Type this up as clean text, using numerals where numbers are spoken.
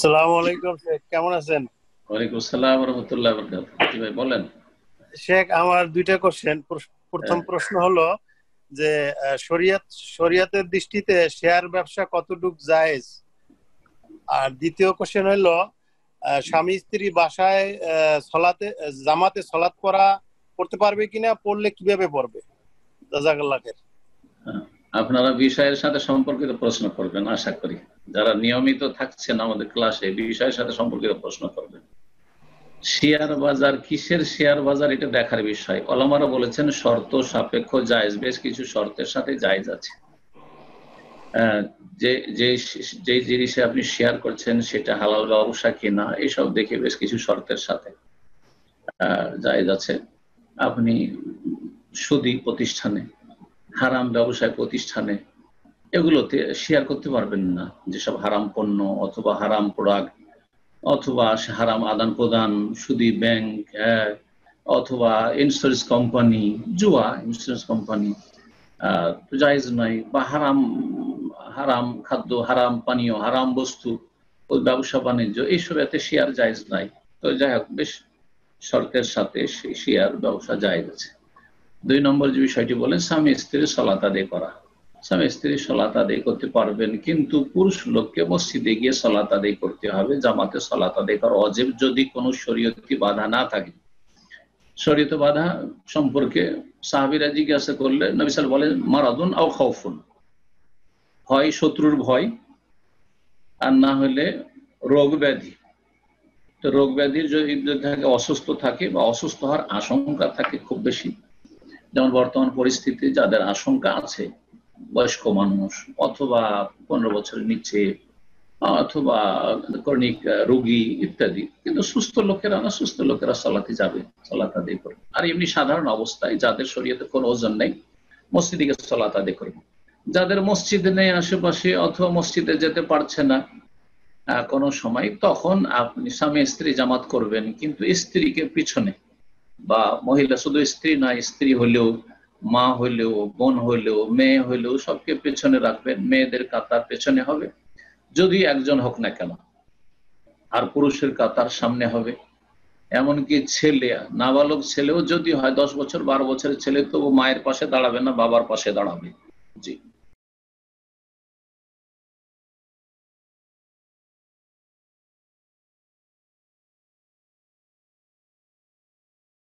আসসালামু আলাইকুম শেখ, কেমন আছেন? ওয়ালাইকুম আসসালাম ওয়া রাহমাতুল্লাহি ওয়া বারাকাতুহু। জি ভাই বলেন। শেখ, আমার দুইটা কোশ্চেন। প্রথম হ্যাঁ, প্রশ্ন হলো যে শরিয়াতের দৃষ্টিতে শেয়ার ব্যবসা কতটুক জায়েজ? আর দ্বিতীয় কোশ্চেন হলো, স্বামী স্ত্রী বাসায় জামাতে সলাৎ পড়তে পারবে কিনা, পড়লে কিভাবে পড়বে? জাযাকাল্লাহ খাইর। হ্যাঁ। আপনারা বিষয়ের সাথে সম্পর্কিত প্রশ্ন করবেন আশা করি। যারা নিয়মিত থাকছেন আমাদের ক্লাসে বিষয়ের সাথে সম্পর্কিত প্রশ্ন করবেন। শেয়ার বাজার কিসের শেয়ার বাজার এটা দেখার বিষয়। ওলামারা বলেছেন শর্ত সাপেক্ষ জায়েজ, বেশ কিছু শর্তের সাথে জায়েজ আছে। আহ, যে যে যে জিনিসে আপনি শেয়ার করছেন সেটা হালাল ব্যবসা কিনা এইসব দেখে বেশ কিছু শর্তের সাথে জায়েজ আছে। আপনি সুদী প্রতিষ্ঠানে, হারাম ব্যবসায় প্রতিষ্ঠানে এগুলোতে শেয়ার করতে পারবেন না। যেসব হারাম পণ্য অথবা হারাম প্রোডাক্ট অথবা হারাম আদান প্রদান, সুদী ব্যাংক, অথবা ইন্স্যুরেন্স কোম্পানি, জুয়া ইন্স্যুরেন্স কোম্পানি জায়েজ নয়। বা হারাম হারাম খাদ্য, হারাম পানীয়, হারাম বস্তু, ওই ব্যবসা বাণিজ্য এইসব এতে শেয়ার জায়েজ নাই। তো যাই হোক, বেশ শর্তের সাথে সেই শেয়ার ব্যবসা জায়েজ আছে। 2 নম্বর যে বিষয়টি বলেন, স্বামী স্ত্রীর সালাত আদায় করা। স্বামী স্ত্রী সালাত আদায় করতে পারবেন, কিন্তু পুরুষ লোককে মসজিদে গিয়ে সালাত আদায় করতে হবে। জামাতে সালাত আদায় করা ওয়াজিব যদি কোনো শরীয়তি বাধা না থাকে। শরীয়তে বাধা সম্পর্কে সাহাবীরা জিজ্ঞাসা করলে নবী সাল্লাল্লাহু আলাইহি ওয়াসাল্লাম বলেন, মারাদুন আও খাউফুন, হয় শত্রুর ভয়, আর না হলে রোগ ব্যাধি। তো রোগ ব্যাধির যদি থাকে, অসুস্থ থাকে বা অসুস্থ হওয়ার আশঙ্কা থাকে খুব বেশি, যেমন বর্তমান পরিস্থিতি যাদের আশঙ্কা আছে, বয়স্ক মানুষ অথবা 15 বছরের নিচে অথবা ক্রনিক রোগী ইত্যাদি। কিন্তু সুস্থ লোকেরা না, সুস্থ লোকেরা সালাতে যাবে, সালাত আদায় করবে। আর এমনি সাধারণ অবস্থায় যাদের শরীয়তে কোনো ওজন নেই, মসজিদে গিয়ে সালাত আদায় করবে। যাদের মসজিদ নেই আশেপাশে অথবা মসজিদে যেতে পারছে না কোনো সময়, তখন আপনি স্বামী স্ত্রী জামাত করবেন, কিন্তু স্ত্রীকে পিছনে, বা মহিলা শুধু স্ত্রী না, স্ত্রী হলেও, মা হলেও, বোন হলেও, মেয়ে হলেও সবকে পেছনে রাখবেন। মেয়েদের কাতার পেছনে হবে যদি একজন হোক না কেন, আর পুরুষের কাতার সামনে হবে। এমনকি ছেলে, নাবালক ছেলেও যদি হয়, 10 বছর 12 বছরের ছেলে, তো মায়ের পাশে দাঁড়াবে না, বাবার পাশে দাঁড়াবে। জি।